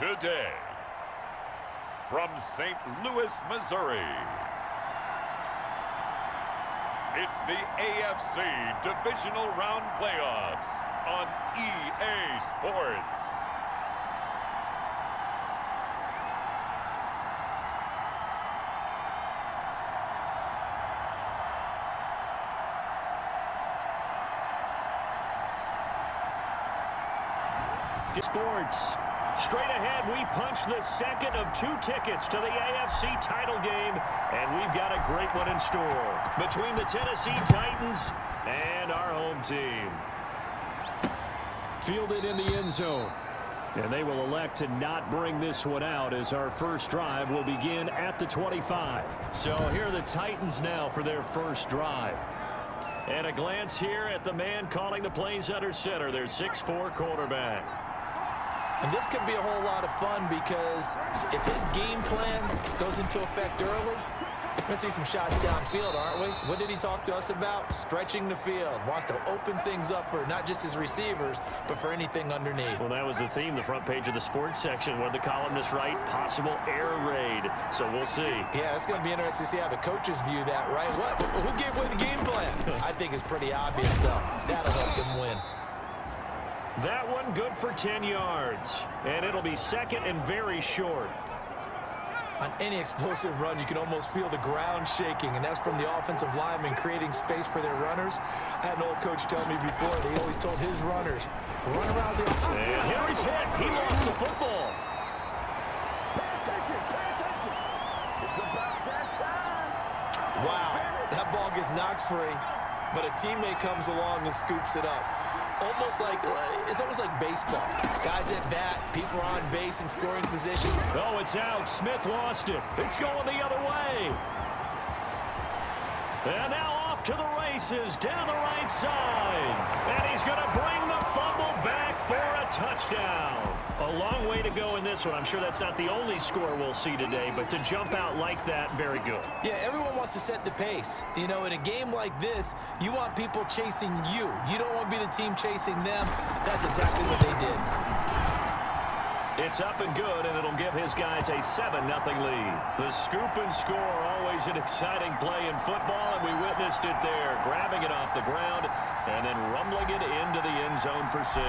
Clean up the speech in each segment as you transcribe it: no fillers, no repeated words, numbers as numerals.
Today, from St. Louis, Missouri, it's the AFC Divisional Round Playoffs on EA Sports. Sports. Straight ahead, we punch the second of 2 tickets to the AFC title game, and we've got a great one in store between the Tennessee Titans and our home team. Fielded in the end zone, and they will elect to not bring this one out as our first drive will begin at the 25. So here are the Titans now for their first drive. And a glance here at the man calling the plays under center, their 6'4" quarterback. And this could be a whole lot of fun because if his game plan goes into effect early, we're going to see some shots downfield, aren't we? What did he talk to us about? Stretching the field. Wants to open things up for not just his receivers, but for anything underneath. Well, that was the theme, the front page of the sports section, where the columnists write possible air raid. So we'll see. Yeah, it's going to be interesting to see how the coaches view that, right? Who gave away the game plan? I think it's pretty obvious, though. That'll help them win. That one good for 10 yards. And it'll be second and very short. On any explosive run, you can almost feel the ground shaking, and that's from the offensive linemen creating space for their runners. I had an old coach tell me before, he always told his runners, run around the... And Henry's hit. He lost the football. Wow, that ball gets knocked free, but a teammate comes along and scoops it up. It's almost like baseball. Guys at bat, people are on base in scoring position. Oh, it's out. Smith lost it. It's going the other way. And now off to the races down the right side. And he's going to bring the fumble back for a touchdown. A long way to go in this one. I'm sure that's not the only score we'll see today, but to jump out like that, very good. Yeah, everyone wants to set the pace. You know, in a game like this, you want people chasing you. You don't want to be the team chasing them. That's exactly what they did. It's up and good, and it'll give his guys a 7-0 lead. The scoop and score, always an exciting play in football, and we witnessed it there, grabbing it off the ground and then rumbling it into the end zone for 6.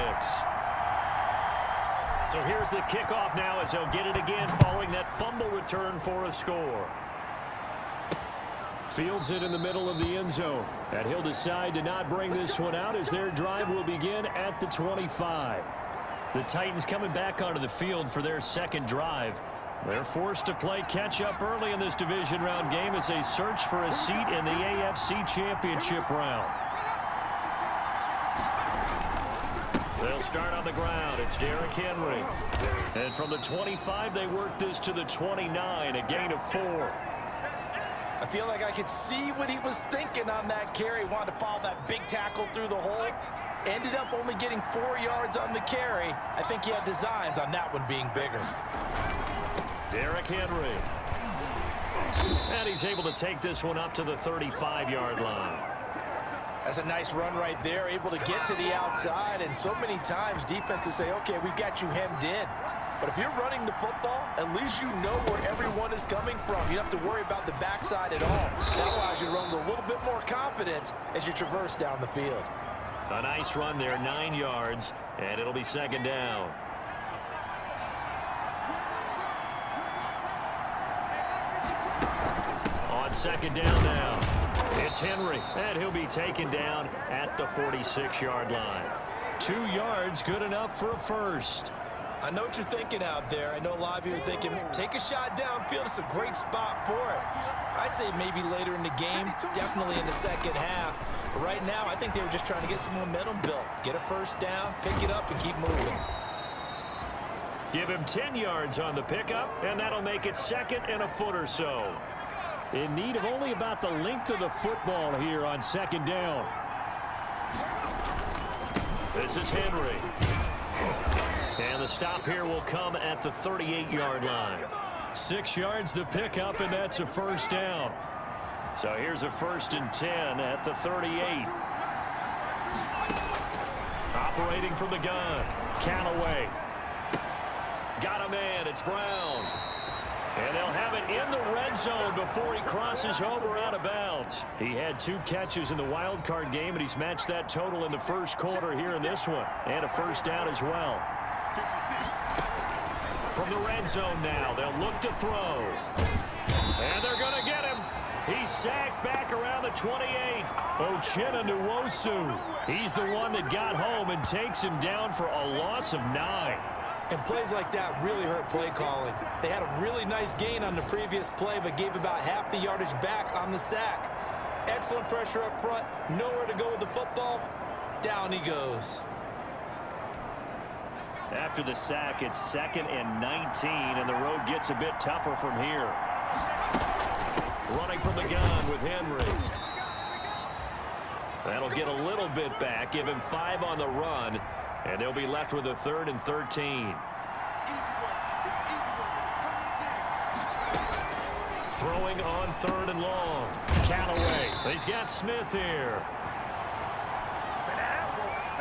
So here's the kickoff now as they'll get it again following that fumble return for a score. Fields it in the middle of the end zone, and he'll decide to not bring this one out as their drive will begin at the 25. The Titans coming back onto the field for their second drive. They're forced to play catch-up early in this division round game as they search for a seat in the AFC Championship round. They'll start on the ground. It's Derrick Henry. And from the 25, they work this to the 29, a gain of 4. I feel like I could see what he was thinking on that carry. Wanted to follow that big tackle through the hole. Ended up only getting 4 yards on the carry. I think he had designs on that one being bigger. Derrick Henry. And he's able to take this one up to the 35-yard line. That's a nice run right there, able to get to the outside, and so many times defenses say, okay, we've got you hemmed in. But if you're running the football, at least you know where everyone is coming from. You don't have to worry about the backside at all. That allows you to run with a little bit more confidence as you traverse down the field. A nice run there, 9 yards, and it'll be second down. On second down now, it's Henry, and he'll be taken down at the 46-yard line. 2 yards, good enough for a first. I know what you're thinking out there. I know a lot of you are thinking, take a shot downfield. It's a great spot for it. I'd say maybe later in the game, definitely in the second half. But right now, I think they were just trying to get some momentum built. Get a first down, pick it up, and keep moving. Give him 10 yards on the pickup, and that'll make it second and a foot or so. In need of only about the length of the football here on second down. This is Henry. And the stop here will come at the 38-yard line. 6 yards the pickup, and that's a first down. So here's a 1st and 10 at the 38. Operating from the gun, Callaway. Got a man. It's Brown. And they'll have it in the red zone before he crosses over out of bounds. He had 2 catches in the wild card game, and he's matched that total in the first quarter here in this one. And a first down as well. From the red zone now, they'll look to throw. And they're going to get him. He's sacked back around the 28. Uchenna Nwosu. He's the one that got home and takes him down for a loss of 9. And plays like that really hurt play calling. They had a really nice gain on the previous play, but gave about half the yardage back on the sack. Excellent pressure up front. Nowhere to go with the football. Down he goes. After the sack, it's 2nd and 19, and the road gets a bit tougher from here. Running from the gun with Henry. That'll get a little bit back, give him 5 on the run. And they'll be left with a 3rd and 13. Throwing on 3rd and long. Callaway. He's got Smith here.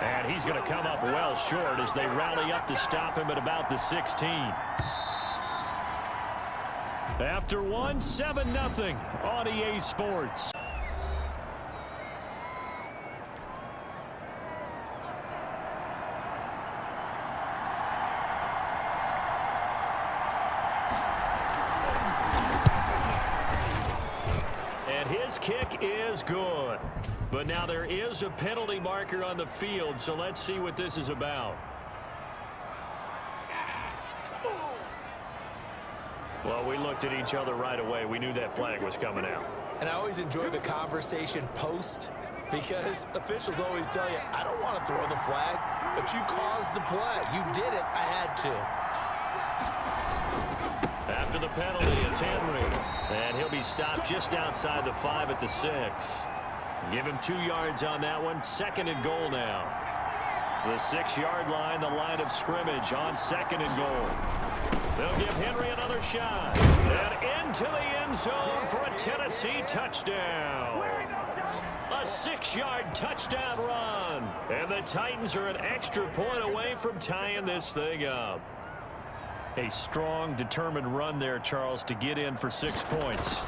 And he's going to come up well short as they rally up to stop him at about the 16. After one, 7-0 on EA Sports. His kick is good. But now there is a penalty marker on the field, so let's see what this is about. Well, we looked at each other right away. We knew that flag was coming out. And I always enjoy the conversation post, because officials always tell you, I don't want to throw the flag, but you caused the play. You did it. I had to. After the penalty, it's Henry. And he'll be stopped just outside the 5 at the 6. Give him 2 yards on that one. 2nd and goal now. The 6-yard line, the line of scrimmage on 2nd and goal. They'll give Henry another shot. And into the end zone for a Tennessee touchdown. A 6-yard touchdown run. And the Titans are an extra point away from tying this thing up. A strong, determined run there, Charles, to get in for 6 points.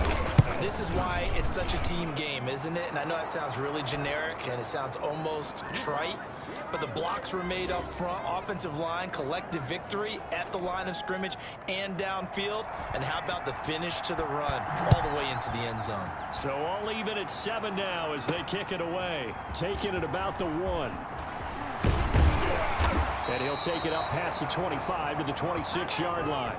This is why it's such a team game, isn't it? And I know that sounds really generic, and it sounds almost trite, but the blocks were made up front, offensive line, collective victory at the line of scrimmage and downfield. And how about the finish to the run all the way into the end zone? So all even at 7 now as they kick it away. Taking it about the 1. And he'll take it up past the 25 to the 26-yard line.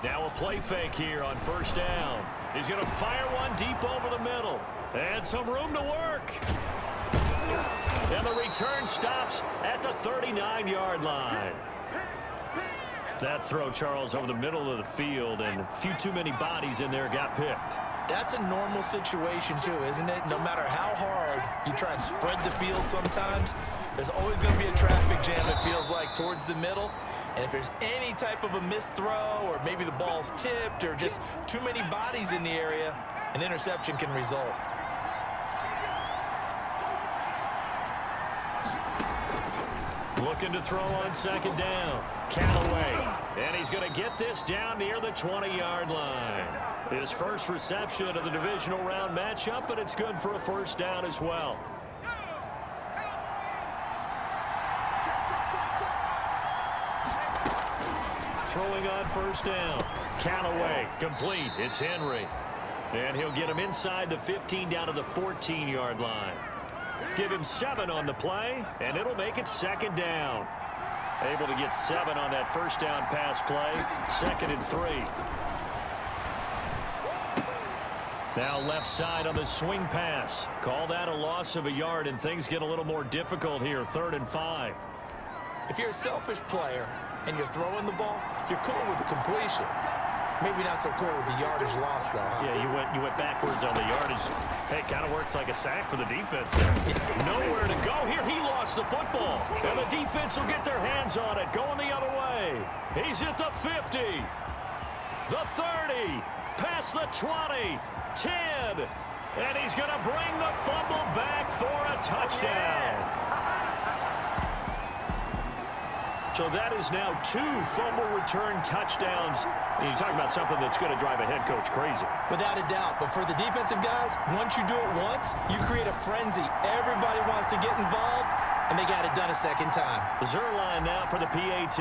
Now a play fake here on 1st down. He's going to fire one deep over the middle. And some room to work. And the return stops at the 39-yard line. That throw, Charles, over the middle of the field, and a few too many bodies in there got picked. That's a normal situation, too, isn't it? No matter how hard you try and spread the field sometimes, there's always going to be a traffic jam, it feels like, towards the middle. And if there's any type of a missed throw, or maybe the ball's tipped, or just too many bodies in the area, an interception can result. Looking to throw on 2nd down. Callaway. And he's going to get this down near the 20-yard line. His first reception of the divisional round matchup, but it's good for a 1st down as well. Throwing on 1st down. Callaway. Complete. It's Henry. And he'll get him inside the 15 down to the 14-yard line. Give him 7 on the play, and it'll make it 2nd down. Able to get 7 on that 1st down pass play. 2nd and 3. Now left side on the swing pass. Call that a loss of a yard, and things get a little more difficult here. 3rd and 5. If you're a selfish player and you're throwing the ball, you're cool with the completion. Maybe not so cool with the yardage loss, though, huh? Yeah, you went backwards on the yardage. Hey, kind of works like a sack for the defense there. Yeah. Nowhere to go here. He lost the football. And the defense will get their hands on it, going the other way. He's at the 50, the 30, Past the 20, 10, and he's going to bring the fumble back for a touchdown. So that is now 2 fumble return touchdowns. And you're talking about something that's going to drive a head coach crazy. Without a doubt. But for the defensive guys, once you do it once, you create a frenzy. Everybody wants to get involved, and they got it done a second time. Zerline now for the PAT.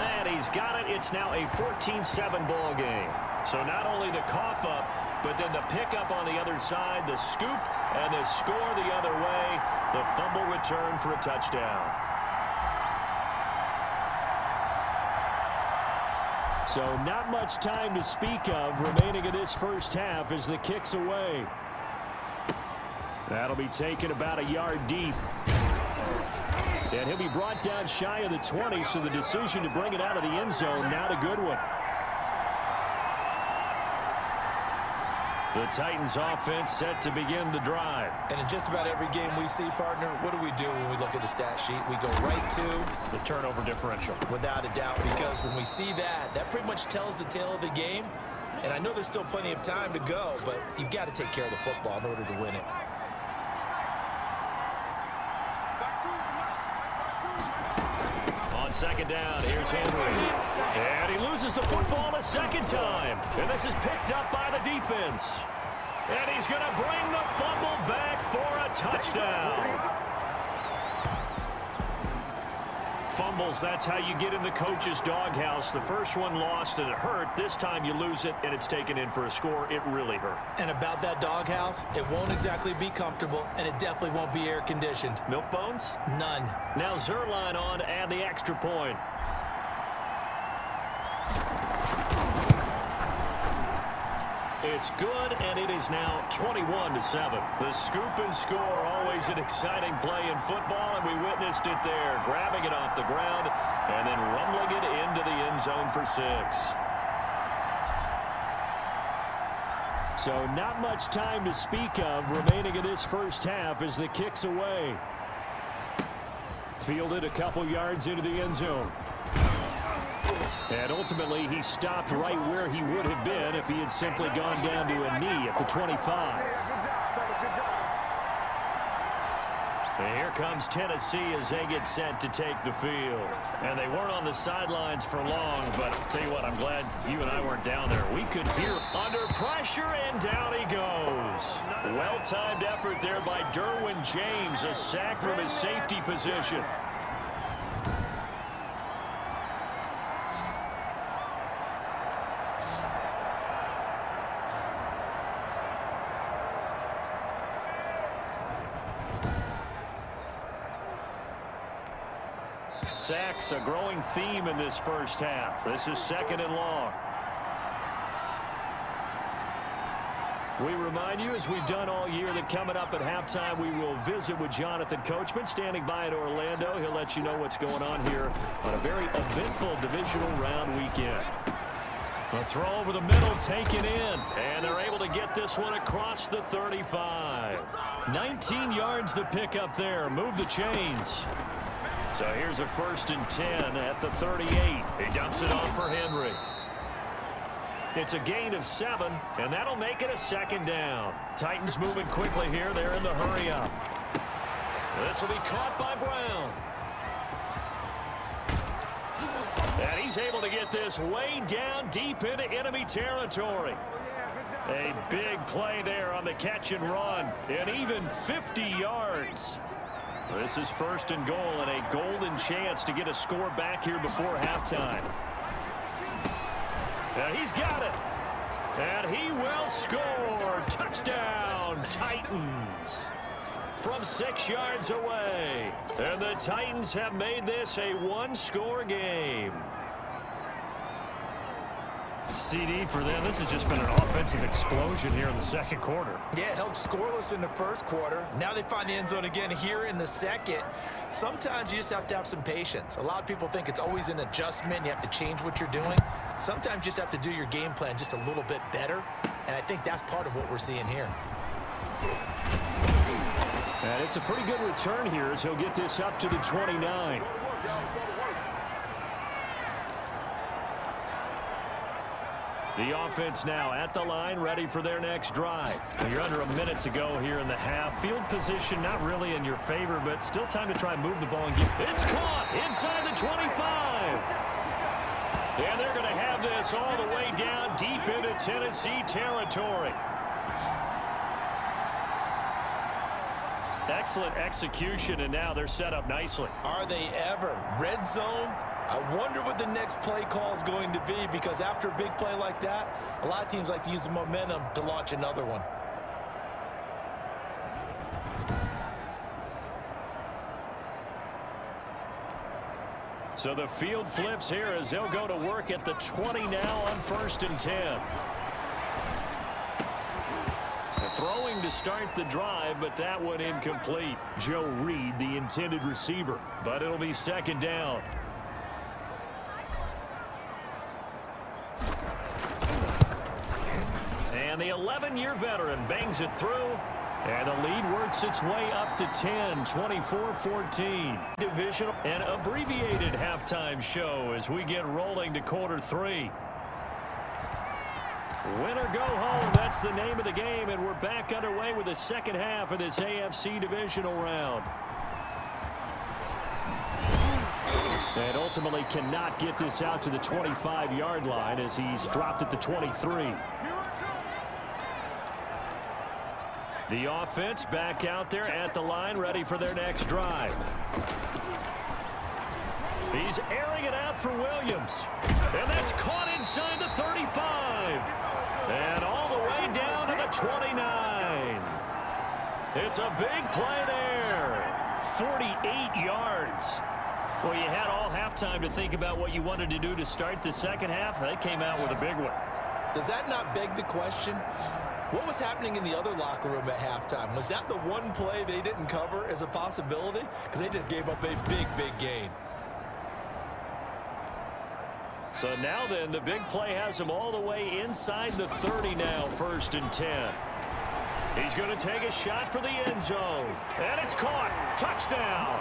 And he's got it. It's now a 14-7 ball game. So not only the cough up, but then the pickup on the other side, the scoop, and the score the other way, the fumble return for a touchdown. So not much time to speak of remaining in this first half as the kick's away. That'll be taken about a yard deep. And he'll be brought down shy of the 20, so the decision to bring it out of the end zone, not a good one. The Titans offense set to begin the drive. And in just about every game we see, partner, what do we do when we look at the stat sheet? We go right to the turnover differential. Without a doubt, because when we see that, that pretty much tells the tale of the game. And I know there's still plenty of time to go, but you've got to take care of the football in order to win it. On second down, here's Henry. And he loses the football a second time. And this is picked up by the defense. And he's going to bring the fumble back for a touchdown. Fumbles, that's how you get in the coach's doghouse. The first one lost and it hurt. This time you lose it and it's taken in for a score. It really hurt. And about that doghouse, it won't exactly be comfortable, and it definitely won't be air-conditioned. Milk bones? None. Now Zerline on to add the extra point. It's good, and it is now 21-7. The scoop and score, always an exciting play in football, and we witnessed it there, grabbing it off the ground and then rumbling it into the end zone for 6. So not much time to speak of remaining in this first half as the kick's away. Fielded a couple yards into the end zone. And ultimately, he stopped right where he would have been if he had simply gone down to a knee at the 25. And here comes Tennessee as they get set to take the field. And they weren't on the sidelines for long, but I'll tell you what, I'm glad you and I weren't down there. We could hear under pressure, and down he goes. Well-timed effort there by Derwin James, a sack from his safety position. Sacks, a growing theme in this first half. This is second and long. We remind you, as we've done all year, that coming up at halftime, we will visit with Jonathan Coachman, standing by in Orlando. He'll let you know what's going on here on a very eventful divisional round weekend. A throw over the middle, taken in, and they're able to get this one across the 35. 19 yards to pick up there. Move the chains. So here's a 1st and 10 at the 38. He dumps it off for Henry. It's a gain of 7, and that'll make it a 2nd down. Titans moving quickly here. They're in the hurry up. This will be caught by Brown. And he's able to get this way down deep into enemy territory. A big play there on the catch and run, and even 50 yards. This is 1st and goal, and a golden chance to get a score back here before halftime. And he's got it. And he will score. Touchdown, Titans. From 6 yards away. And the Titans have made this a one-score game. CD for them. This has just been an offensive explosion here in the second quarter. Yeah, held scoreless in the first quarter. Now they find the end zone again here in the second. Sometimes you just have to have some patience. A lot of people think it's always an adjustment. You have to change what you're doing. Sometimes you just have to do your game plan just a little bit better. And I think that's part of what we're seeing here. And it's a pretty good return here as he'll get this up to the 29. The offense now at the line, ready for their next drive. You're under a minute to go here in the half. Field position not really in your favor, but still time to try and move the ball and get. It's caught inside the 25. And they're going to have this all the way down deep into Tennessee territory. Excellent execution, and now they're set up nicely. Are they ever? Red zone? I wonder what the next play call is going to be, because after a big play like that, a lot of teams like to use the momentum to launch another one. So the field flips here as they'll go to work at the 20 now on 1st and 10. Throwing to start the drive, but that one incomplete. Joe Reed, the intended receiver, but it'll be 2nd down. And the 11-year veteran bangs it through, and the lead works its way up to 10, 24-14. Divisional and abbreviated halftime show as we get rolling to quarter 3. Win or go home, that's the name of the game, and we're back underway with the second half of this AFC divisional round. And ultimately cannot get this out to the 25-yard line as he's dropped at the 23. The offense back out there at the line, ready for their next drive. He's airing it out for Williams. And that's caught inside the 35. And all the way down to the 29. It's a big play there. 48 yards. Well, you had all halftime to think about what you wanted to do to start the second half. They came out with a big one. Does that not beg the question? What was happening in the other locker room at halftime? Was that the one play they didn't cover as a possibility? Because they just gave up a big, big gain. So now then, the big play has him all the way inside the 30 now, 1st and 10. He's going to take a shot for the end zone. And it's caught. Touchdown.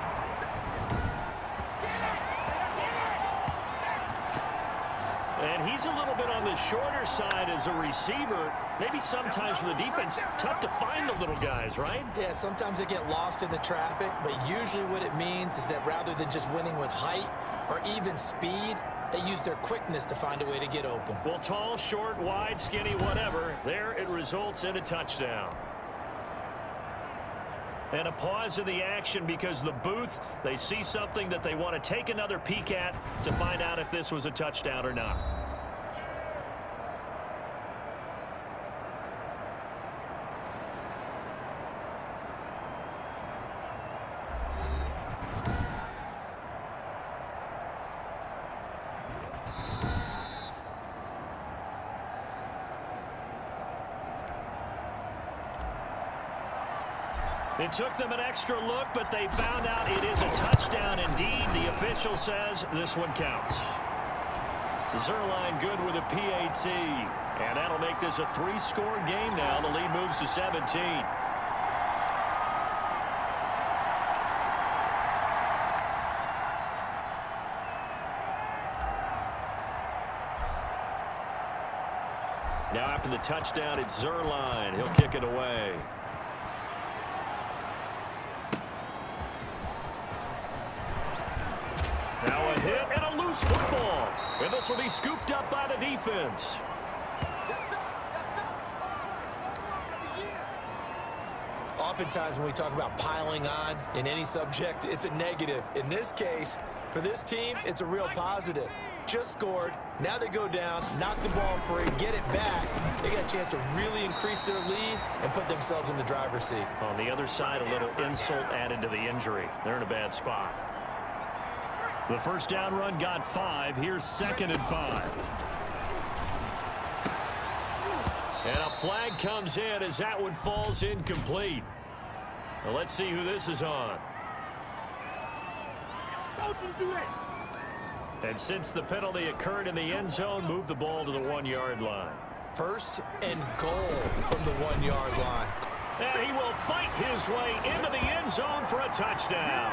And he's a little bit on the shorter side as a receiver. Maybe sometimes for the defense, tough to find the little guys, right? Yeah, sometimes they get lost in the traffic, but usually what it means is that rather than just winning with height or even speed, they use their quickness to find a way to get open. Well, tall, short, wide, skinny, whatever, there it results in a touchdown. And a pause in the action because the booth, they see something that they want to take another peek at to find out if this was a touchdown or not. It took them an extra look, but they found out it is a touchdown indeed. The official says this one counts. Zerline good with a PAT. And that'll make this a 3-score game now. The lead moves to 17. Now after the touchdown, it's Zerline. He'll kick it away. Now a hit and a loose football. And this will be scooped up by the defense. Oftentimes when we talk about piling on in any subject, it's a negative. In this case, for this team, it's a real positive. Just scored. Now they go down, knock the ball free, get it back. They got a chance to really increase their lead and put themselves in the driver's seat. On the other side, a little insult added to the injury. They're in a bad spot. The first down run got 5. Here's 2nd and 5. And a flag comes in as that one falls incomplete. Well, let's see who this is on. And since the penalty occurred in the end zone, move the ball to the 1-yard line. 1st and goal from the 1-yard line. And he will fight his way into the end zone for a touchdown.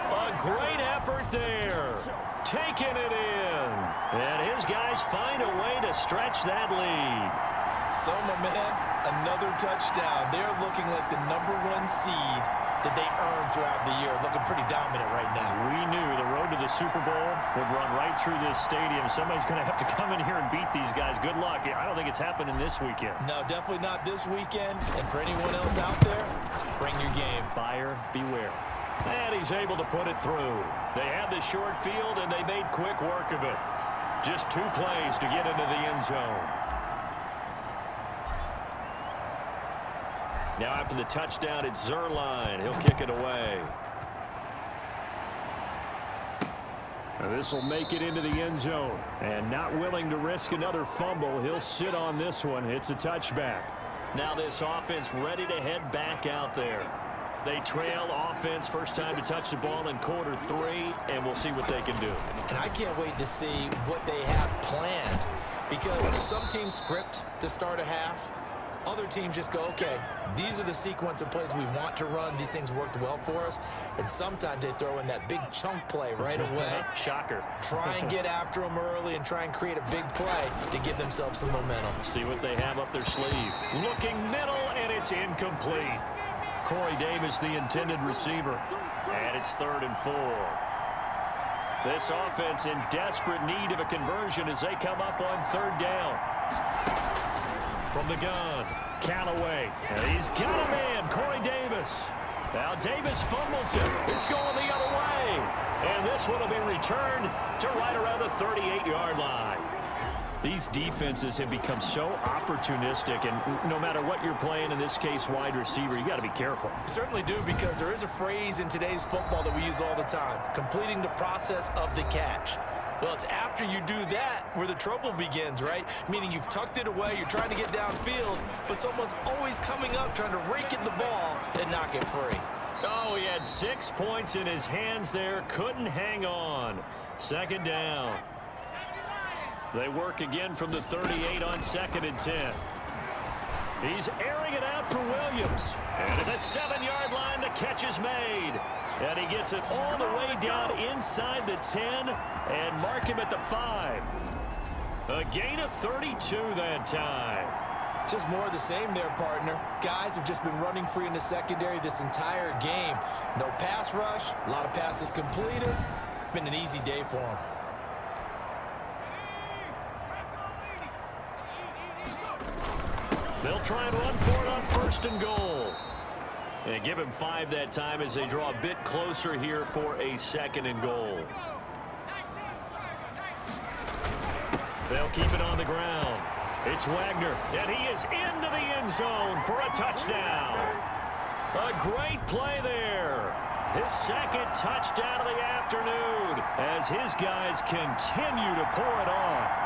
A great effort there. Taking it in. And his guys find a way to stretch that lead. So, my man, another touchdown. They're looking like the #1 seed that they earned throughout the year. Looking pretty dominant right now. We knew the road to the Super Bowl would run right through this stadium. Somebody's going to have to come in here and beat these guys. Good luck. I don't think it's happening this weekend. No, definitely not this weekend. And for anyone else out there, bring your game. Buyer beware. And he's able to put it through. They had the short field, and they made quick work of it. Just 2 plays to get into the end zone. Now after the touchdown, it's Zuerlein. He'll kick it away. This will make it into the end zone. And not willing to risk another fumble, he'll sit on this one. It's a touchback. Now this offense ready to head back out there. They trail offense, first time to touch the ball in quarter 3, and we'll see what they can do. And I can't wait to see what they have planned, because some teams script to start a half. Other teams just go, okay, these are the sequence of plays we want to run. These things worked well for us. And sometimes they throw in that big chunk play right away. Shocker. Try and get after them early and try and create a big play to give themselves some momentum. See what they have up their sleeve. Looking middle, and it's incomplete. Corey Davis, the intended receiver. And it's 3rd and 4. This offense in desperate need of a conversion as they come up on 3rd down. From the gun, Callaway. And he's got a man, Corey Davis. Now Davis fumbles it. It's going the other way. And this one will be returned to right around the 38-yard line. These defenses have become so opportunistic, and no matter what you're playing, in this case wide receiver, you got to be careful. Certainly do, because there is a phrase in today's football that we use all the time: completing the process of the catch. Well, it's after you do that where the trouble begins, right? Meaning you've tucked it away, you're trying to get downfield, but someone's always coming up trying to rake in the ball and knock it free. Oh, he had 6 points in his hands there, couldn't hang on. 2nd down. They work again from the 38 on 2nd and 10. He's airing it out for Williams. And at the 7-yard line, the catch is made. And he gets it all the way down inside the 10 and mark him at the 5. A gain of 32 that time. Just more of the same there, partner. Guys have just been running free in the secondary this entire game. No pass rush, a lot of passes completed. Been an easy day for them. They'll try and run for it on 1st and goal. And give him 5 that time as they draw a bit closer here for a 2nd and goal. They'll keep it on the ground. It's Wagner, and he is into the end zone for a touchdown. A great play there. His 2nd touchdown of the afternoon as his guys continue to pour it on.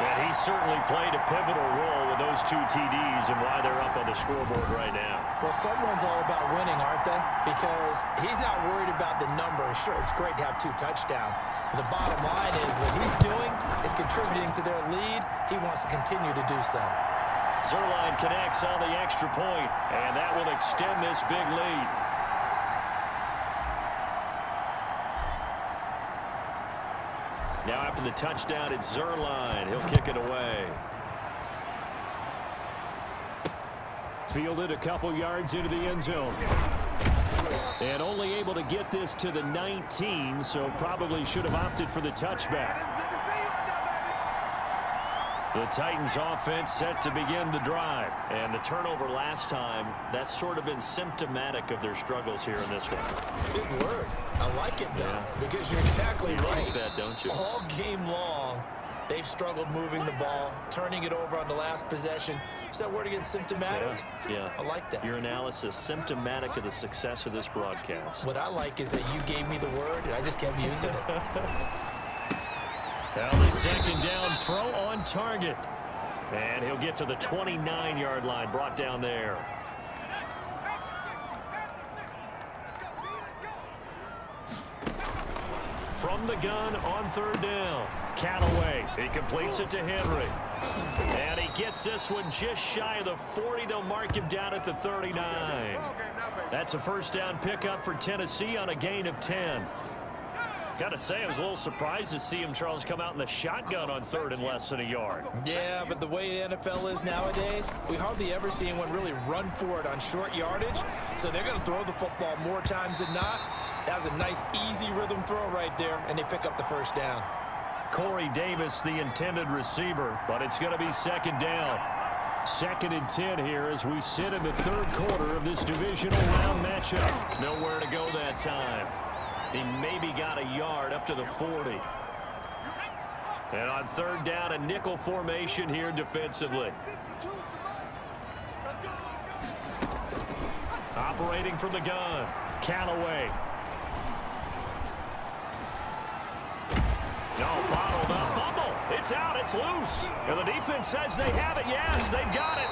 And he certainly played a pivotal role with those 2 TDs and why they're up on the scoreboard right now. Well, someone's all about winning, aren't they? Because he's not worried about the number. Sure, it's great to have 2 touchdowns. But the bottom line is what he's doing is contributing to their lead. He wants to continue to do so. Zuerlein connects on the extra point, and that will extend this big lead. Now after the touchdown, it's Zuerlein. He'll kick it away. Fielded a couple yards into the end zone. And only able to get this to the 19, so probably should have opted for the touchback. The Titans offense set to begin the drive. And the turnover last time, that's sort of been symptomatic of their struggles here in this one. Good word. I like it, though, because you're exactly right. Like that, don't you? All game long, they've struggled moving the ball, turning it over on the last possession. Is that word again, symptomatic? Yeah. I like that. Your analysis, symptomatic of the success of this broadcast. What I like is that you gave me the word, and I just kept using it. Now the 2nd down throw on target. And he'll get to the 29-yard line, brought down there. From the gun on 3rd down. Callaway, he completes it to Henry. And he gets this one just shy of the 40. They'll mark him down at the 39. That's a 1st down pickup for Tennessee on a gain of 10. Got to say, I was a little surprised to see him, Charles, come out in the shotgun on third and less than a yard. Yeah, but the way the NFL is nowadays, we hardly ever see anyone really run for it on short yardage. So they're going to throw the football more times than not. That was a nice, easy rhythm throw right there, and they pick up the first down. Corey Davis, the intended receiver, but it's going to be second down. 2nd and 10 here as we sit in the third quarter of this divisional round matchup. Nowhere to go that time. He maybe got a yard up to the 40. And on third down, a nickel formation here defensively. Operating from the gun, Callaway. No, bottled up, fumble. It's out, it's loose. And the defense says they have it. Yes, they've got it.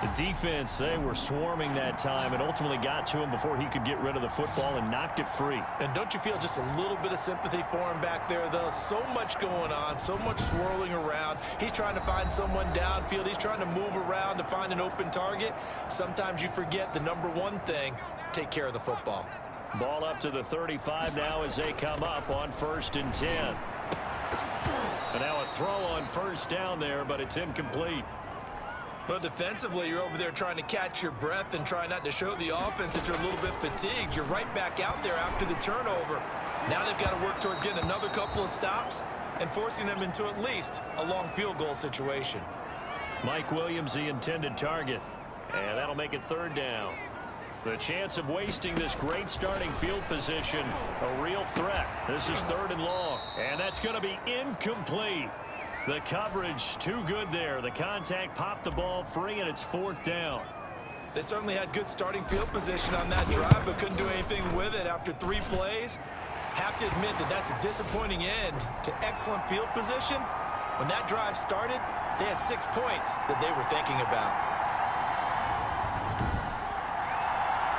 The defense, they were swarming that time and ultimately got to him before he could get rid of the football and knocked it free. And don't you feel just a little bit of sympathy for him back there, though? So much going on, so much swirling around. He's trying to find someone downfield. He's trying to move around to find an open target. Sometimes you forget the number one thing, take care of the football. Ball up to the 35 now as they come up on 1st and 10. And now a throw on first down there, but it's incomplete. Well, defensively, you're over there trying to catch your breath and try not to show the offense that you're a little bit fatigued. You're right back out there after the turnover. Now they've got to work towards getting another couple of stops and forcing them into at least a long field goal situation. Mike Williams, the intended target. And that'll make it 3rd down. The chance of wasting this great starting field position, a real threat. This is 3rd and long. And that's going to be incomplete. The coverage too good there. The contact popped the ball free, and it's 4th down. They certainly had good starting field position on that drive, but couldn't do anything with it after 3 plays. Have to admit that that's a disappointing end to excellent field position. When that drive started, they had 6 points that they were thinking about.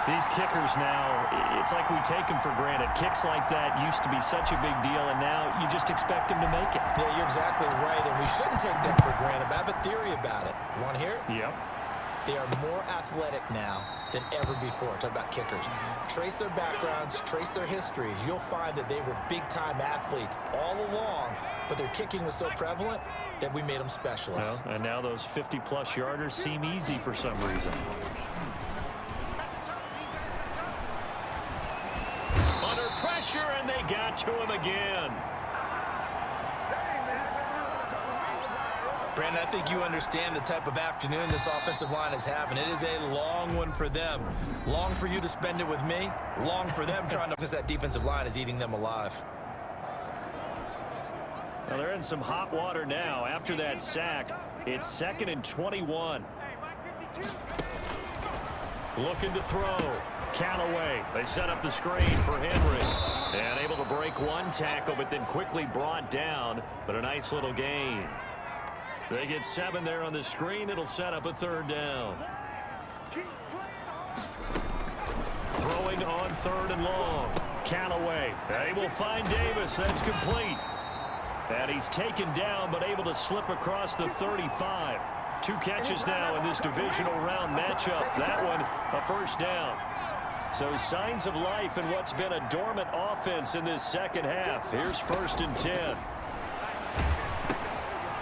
These kickers now, it's like we take them for granted. Kicks like that used to be such a big deal, and now you just expect them to make it. Yeah, you're exactly right, and we shouldn't take them for granted. But I have a theory about it. You want to hear it? Yep. They are more athletic now than ever before. Talk about kickers. Trace their backgrounds, trace their histories. You'll find that they were big-time athletes all along, but their kicking was so prevalent that we made them specialists. Well, and now those 50-plus yarders seem easy for some reason. Pressure, and they got to him again. Brandon, I think you understand the type of afternoon this offensive line is having. It is a long one for them. Long for you to spend it with me. Long for them trying to, because that defensive line is eating them alive. Well, they're in some hot water now. After that sack, it's 2nd and 21. Looking to throw. Callaway. They set up the screen for Henry. And able to break one tackle, but then quickly brought down. But a nice little gain. They get 7 there on the screen. It'll set up a 3rd down. Throwing on 3rd and long. Callaway. They will find Davis. That's complete. And he's taken down, but able to slip across the 35. 2 catches now in this divisional round matchup. That one, a 1st down. So signs of life in what's been a dormant offense in this second half. Here's 1st and 10.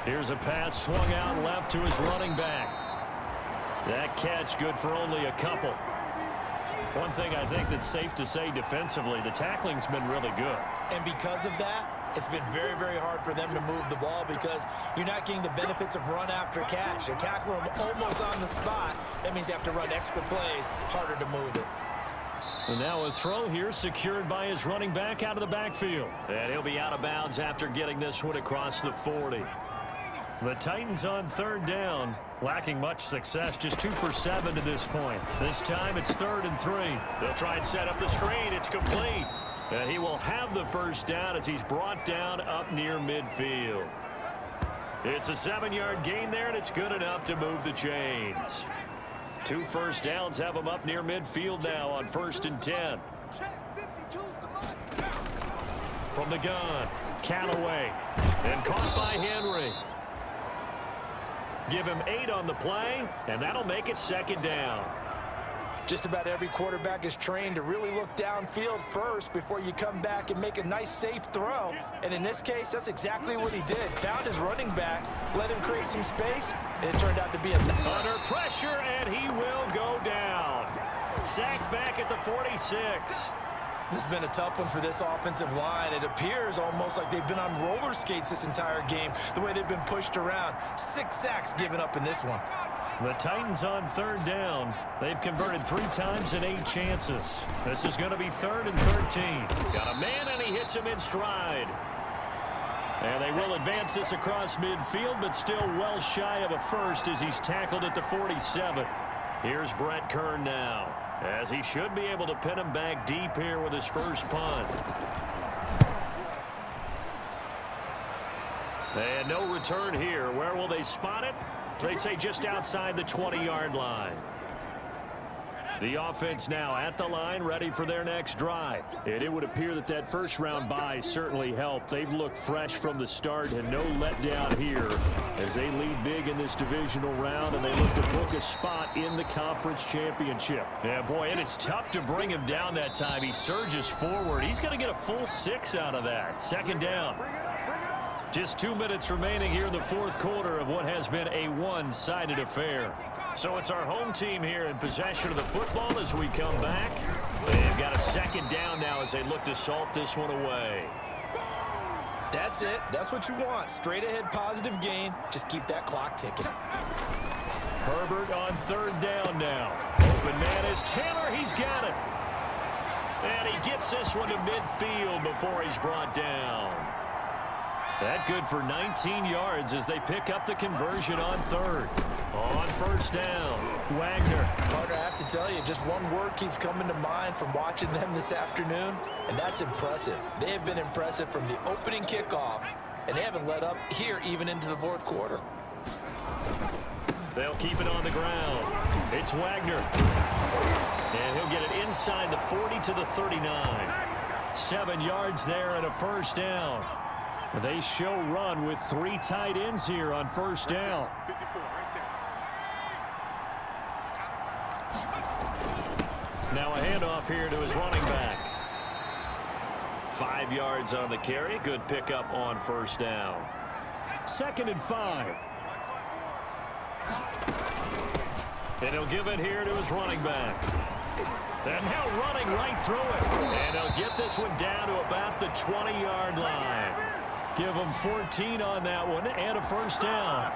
Here's a pass swung out left to his running back. That catch good for only a couple. One thing I think that's safe to say defensively, the tackling's been really good. And because of that, it's been very, very hard for them to move the ball because you're not getting the benefits of run after catch. You're tackling them almost on the spot. That means you have to run extra plays, harder to move it. And now a throw here secured by his running back out of the backfield. And he'll be out of bounds after getting this one across the 40. The Titans on 3rd down, lacking much success, just 2 for 7 to this point. This time it's 3rd and 3. They'll try and set up the screen. It's complete. And he will have the 1st down as he's brought down up near midfield. It's a 7-yard gain there, and it's good enough to move the chains. 2 first downs have him up near midfield now on 1st and 10. From the gun, Callaway, and caught by Henry. Give him 8 on the play, and that'll make it 2nd down. Just about every quarterback is trained to really look downfield first before you come back and make a nice, safe throw. And in this case, that's exactly what he did. Found his running back, let him create some space, and it turned out to be under pressure, and he will go down. Sacked back at the 46. This has been a tough one for this offensive line. It appears almost like they've been on roller skates this entire game, the way they've been pushed around. 6 sacks given up in this one. The Titans on 3rd down. They've converted 3 times in 8 chances. This is going to be 3rd and 13. Got a man, and he hits him in stride. And they will advance this across midfield, but still well shy of a first as he's tackled at the 47. Here's Brett Kern now, as he should be able to pin him back deep here with his first punt. And no return here. Where will they spot it? They say just outside the 20-yard line. The offense now at the line, ready for their next drive. And it would appear that that first-round bye certainly helped. They've looked fresh from the start and no letdown here as they lead big in this divisional round, and they look to book a spot in the conference championship. Yeah, boy, and it's tough to bring him down that time. He surges forward. He's going to get a full 6 out of that. 2nd down. Just 2 minutes remaining here in the 4th quarter of what has been a one-sided affair. So it's our home team here in possession of the football as we come back. They've got a 2nd down now as they look to salt this one away. That's it. That's what you want. Straight ahead positive gain. Just keep that clock ticking. Herbert on 3rd down now. Open man is Taylor. He's got it. And he gets this one to midfield before he's brought down. That good for 19 yards as they pick up the conversion on 3rd. On 1st down, Wagner. Carter, I have to tell you, just one word keeps coming to mind from watching them this afternoon, and that's impressive. They have been impressive from the opening kickoff, and they haven't let up here even into the 4th quarter. They'll keep it on the ground. It's Wagner. And he'll get it inside the 40 to the 39. 7 yards there and a 1st down. They show run with 3 tight ends here on 1st down. Now a handoff here to his running back. 5 yards on the carry. Good pickup on 1st down. 2nd and 5. And he'll give it here to his running back. And now running right through it. And he'll get this one down to about the 20-yard line. Give him 14 on that one and a 1st down.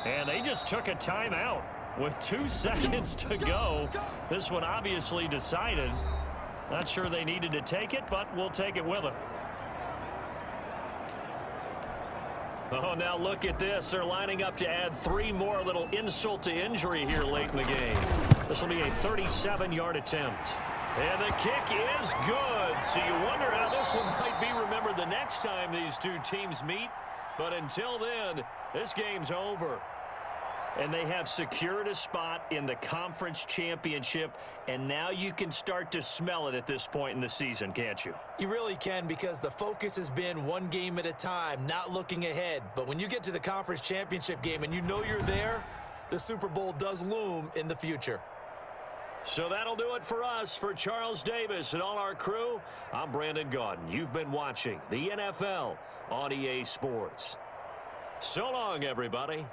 And they just took a timeout with 2 seconds to go. This one obviously decided. Not sure they needed to take it, but we'll take it with them. Oh, now look at this. They're lining up to add 3 more, a little insult to injury here late in the game. This will be a 37-yard attempt. And the kick is good. So you wonder how this one might be remembered the next time these 2 teams meet. But until then, this game's over. And they have secured a spot in the conference championship, and now you can start to smell it at this point in the season, can't you? You really can, because the focus has been one game at a time, not looking ahead. But when you get to the conference championship game and you know you're there, the Super Bowl does loom in the future. So that'll do it for us. For Charles Davis and all our crew, I'm Brandon Gaudin. You've been watching the NFL on EA Sports. So long, everybody.